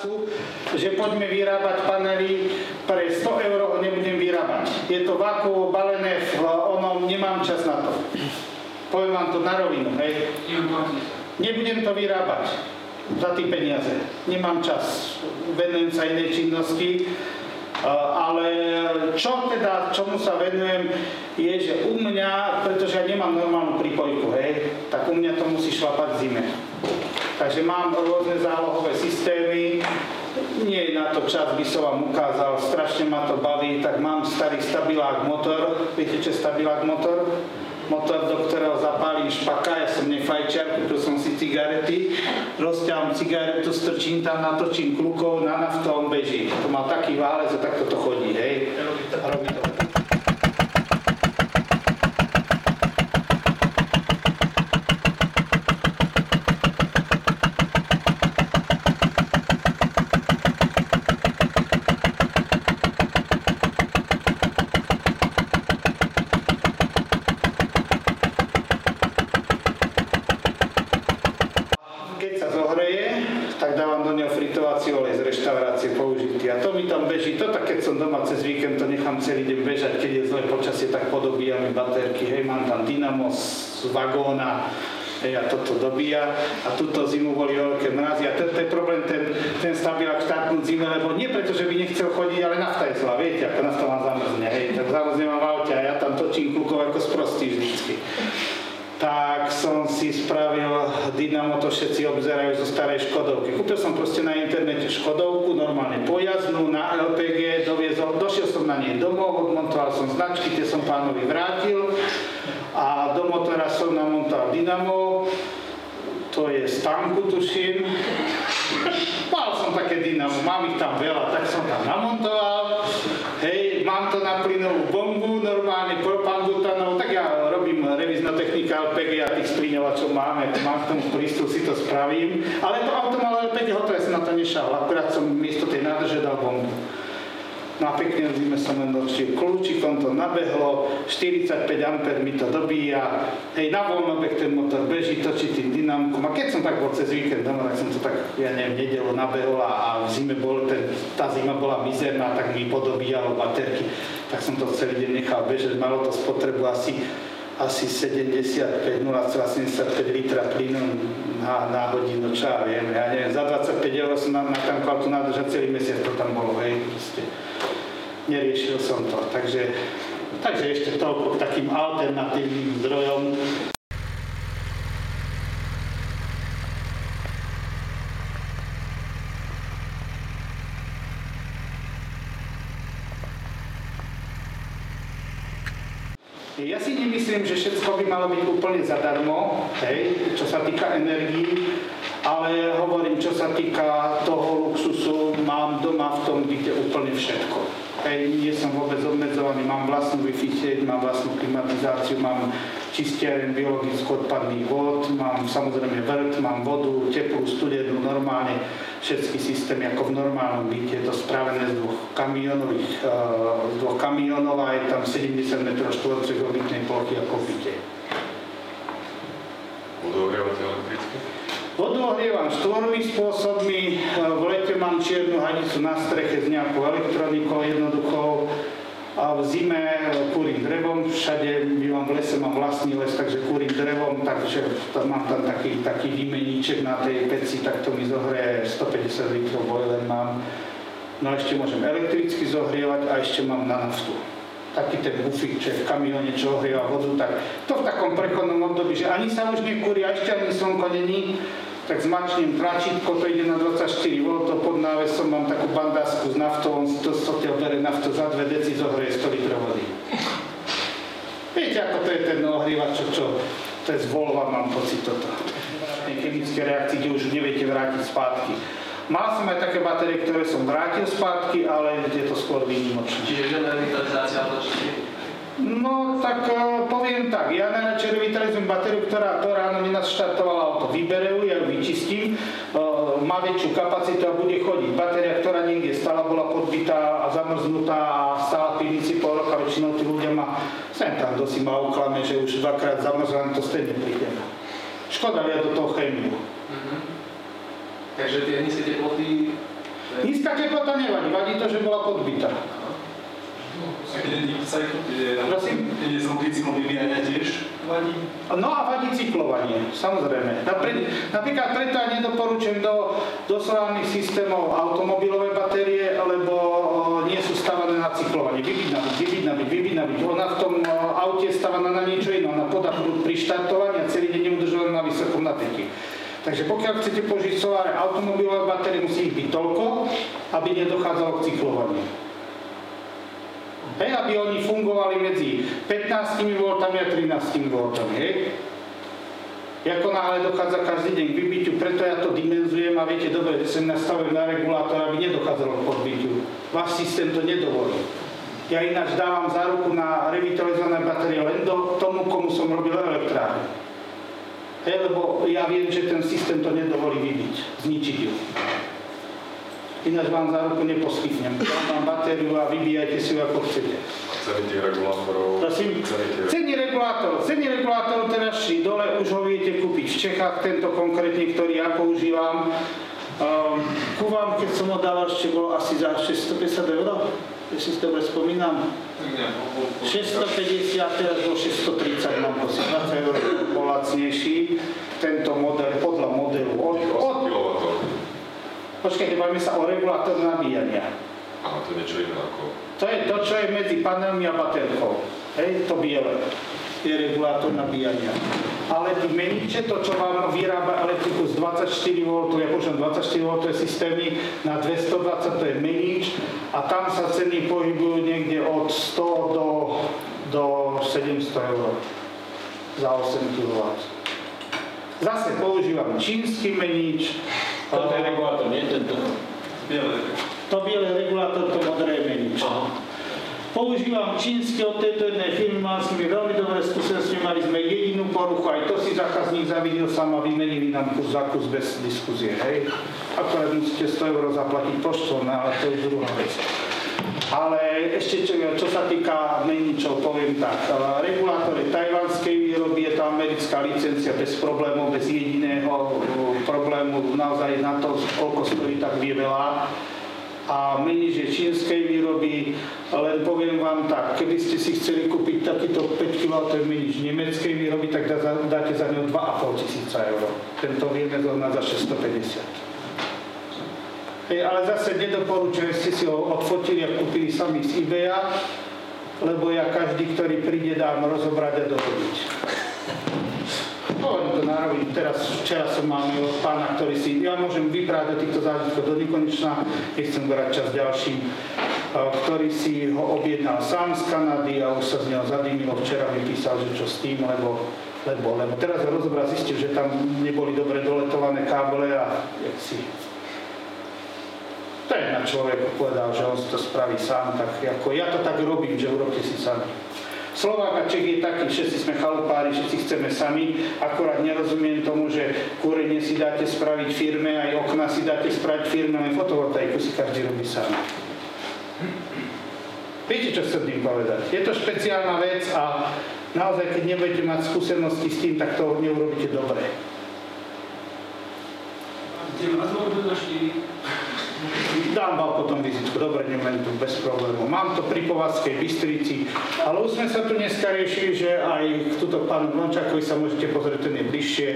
otázku, že poďme vyrábať panely, pre 100 € ho nebudem vyrábať. Je to vákuovo balené, nemám čas na to. Poviem vám to na rovinu, hej. Nebudem to vyrábať za tie peniaze. Nemám čas, venujem sa inej činnosti. Ale čomu sa venujem, je, že u mňa, pretože ja nemám normálnu prípojku, hej, tak u mňa to musí šlapať v zime. Takže mám rôzne zálohové systémy, nie je na to čas, by som vám ukázal, strašne ma to baví, tak mám starý stabilák motor, viete čo je stabilák motor? Motor, do ktorého zapálim špaka, ja som nefajčiar, kúpil som si cigarety, rozťahám cigaretu, strčím tam, natočím klukov, na naftu a on beží. To mal taký válec a takto to chodí, hej. A robí to. A to mi tam beží, to tak keď som doma cez víkend, to nechám celý deň bežať, keď je zlé počasie, tak podobíjame baterky, hej, mám tam dynamo z vagóna, hej, a toto dobíja a túto zimu boli veľké mrazy a to je problém ten stabilák štartnúť zime, lebo nie preto, že by nechcel chodiť, ale nafta je zlá, viete, ako nafta má zamrzne, hej, tak zamrzne mám v aute a ja tam točím kľukov ako sprostý vždycky. Tak som si spravil dynamo, to všetci obzerajú zo starej Škodovky. Kúpil som proste na internete Škodovku, normálne pojazdnú, na LPG, došiel som na nej domov, odmontoval som značky, tie som pánovi vrátil a do motora som namontoval dynamo, to je z tanku, tuším. Mal som také dynamo, mám ich tam veľa, tak som tam namontoval. Hej, mám to na plynovú bombu, normálne propanbutanov, tak ja robím revízna technika LPG a tých splíňovačov mám k tomu prístup, si to spravím. Ale to auto malo LPG hotové, som na to nešal, akurát som miesto tej nádrže dal bombu. No a pekne v zime som len dočil kľúčikom, to nabehlo, 45 A mi to dobíja, hej, na voľnobeh ten motor beží, točí tým dynamkom a keď som tak bol cez víkend doma, tak som to tak, ja neviem, nedelu nabehol a v zime tá zima bola mizerná, tak mi podobíjalo baterky, tak som to celý deň nechal bežať, malo to spotrebu asi 75, 0,75 litra plynu na hodinu, čo ja viem, za 25 € som natankoval tú nádrž a celý mesiac to tam bolo, hej, proste. Neriešil som to, takže ešte toľko k takým alternatívnym zdrojom. Ja si nemyslím, že všetko by malo byť úplne zadarmo, hej, čo sa týka energií, ale hovorím, čo sa týka toho luxusu, mám doma v tom byte úplne všetko. Hej, nie som vôbec obmedzovaný, mám vlastnú Wi-Fi sieť, mám vlastnú klimatizáciu, mám čistiareň biologických odpadných vod, mám samozrejme vrt, mám vodu, teplú, studenú, normálne všetky systémy ako v normálnom byte. Je to spravené z dvoch kamionov a je tam 70 m2 obytnej plochy ako v byte. Vodu ohrievate elektricky? Vodu ohrievam 4 spôsobmi, v lete mám čiernu hadicu na streche s nejakou elektronikou jednoduchou, a v zime kúrim drevom, všade bývam v lese, mám vlastný les, takže kúrim drevom, takže mám tam taký výmeníček na tej peci, tak to mi zohrie 150 litrov boiler mám. No a ešte môžem elektricky zohrievať a ešte mám na naftu. Taký ten bufík, čo je v kamióne, čo ohrieva vodu, tak to v takom prechodnom období, že ani sa už nekúri, a ešte ani slnko není, tak zmačnem tlačítko, to ide na 24 V, pod návesom mám takú bandásku s naftou, on to sotiaľ bere naftu za 2 deci, zohrie 100 litrov vody. Viete, ako to je ten ohrievač, čo to je z Volva, mám pocit toto. Chemické reakcie, kde už neviete vrátiť spátky. Mal som aj také batérie, ktoré som vrátil spátky, ale je to skôr výnimočné. Čiže revitalizácia vločky? No, tak poviem tak, ja najradšej revitalizujem batériu, ktorá to ráno mi naštartovala auto. Vybereu, ja ju vyčistím, má väčšiu kapacitu a bude chodiť. Batéria, ktorá niekde stala, bola podbitá a zamrznutá a stála v pivnici pol roka, väčšinou tí ľudia ma sem tam dosť ma uklame, že už dvakrát zamrzlané, to stejne príde. Škoda, ja do toho chémiu. Takže tie nízke teploty Nízka teplota nevadí, vadí to, že bola podbitá. A keď Prosím? je zvuky cyklom vyvíjania tiež vadí? No a vadí cyklovanie, samozrejme. Napríklad preto aj nedoporučujem do solárnych systémov automobilové batérie, lebo nie sú stavané na cyklovanie. Vybiť. Ona v tom aute je stavaná na niečo iné, ona podá pri štartovaní a celý deň je udržovaná na vysokom napätí. Takže pokiaľ chcete použiť solárne automobilové batérie, musí ich byť toľko, aby nedochádzalo k cyklovaniu. Hej, aby oni fungovali medzi 15 V a 13 V, hej. Ako náhle dochádza každý deň k vybitiu, preto ja to dimenzujem a viete dobre, že som nastavujem na regulátor, aby nedochádzalo k podbitiu. Váš systém to nedovolí. Ja ináč dávam záruku na revitalizované batérie len tomu, komu som robil elektrárne. Hej, lebo ja viem, že ten systém to nedovolí vybiť, zničiť ju. Ináč vám záruku neposkytnem. Dám vám batériu a vybíjajte si ju ako chcete. Ceny tých regulátorov? Prosím? Ceny regulátorov teraz šli dole, už ho viete kúpiť v Čechách, tento konkrétne, ktorý ja používam. Ku vám, keď som ho dával, ešte bolo asi za 650 €, jestli si dobre spomínam. 650, teraz bol 630, mám prosím, 20 € bol lacnejší. Tento model, podľa modelu. Počkajte, bavíme sa o regulátore nabíjania. Aha, to je niečo iné ako... To je to, čo je medzi panelmi a baterkou. Hej, to biele je regulátor nabíjania. Ale tí meniče, to, čo vám vyrába elektriku z 24 V, ja používam 24 V systémy, na 220 to je menič a tam sa ceny pohybujú niekde od 100 do 700 € za 8 kW. Zase používam čínsky menič. Toto je regulátor, nie tento? To biele regulátor, to modré je menič. Používam čínsky od tejto jednej firmy, mal s nimi veľmi dobré skúsenosti, mali sme jedinú poruchu, aj to si zákazník zavidel sám a vymenili nám kus za kus bez diskuzie, hej. Akorát musíte 100 € zaplatiť poštovné, ale to je druhá vec. Ale ešte čo sa týka meničov, poviem tak, regulátor je tajvanskej výroby, je to americká licencia bez problémov, bez jediného problému, naozaj na to, koľko stojí, tak vie veľa. A menič je čínskej výroby, len poviem vám tak, keby ste si chceli kúpiť takýto 5 kW menič nemeckej výroby, tak dáte za ňo 2 500 €. Tento vieme zohnať za 650. Ale zase nedoporučujem, ste si ho odfotili a kúpili sami z eBaya, lebo ja každý, ktorý príde, dám rozobrať a dohodiť. Poviem to na rovinu. Včera som mal pána, ktorý si, ja môžem vyprávať do týchto zážitkov do nekonečna, nechcem brať čas ďalším, ktorý si ho objednal sám z Kanady a už sa z neho zadýmilo. Včera mi písal, že čo s tým, lebo teraz ho rozobral, zistil, že tam neboli dobre doletované káble a to je na človeku povedal, že on si to spraví sám, tak ako ja to tak robím, že urobte si sami. Slovák a Čech je taký, všetci sme chalupári, všetci chceme sami, akorát nerozumiem tomu, že kúrenie si dáte spraviť firme, aj okna si dáte spraviť firme, len fotovoltaiku si každý robí sám. Viete, čo chcem tým povedať? Je to špeciálna vec a naozaj, keď nebudete mať skúsenosti s tým, tak to neurobíte dobre. Kde vás môžu našli? Dám vám potom vizitku, dobre, neviem tu bez problémov. Mám to pri Povazskej Bystrici, ale už sme sa tu dneska riešili, že aj k túto pánu Blončákovi sa môžete pozrieť, ten je bližšie.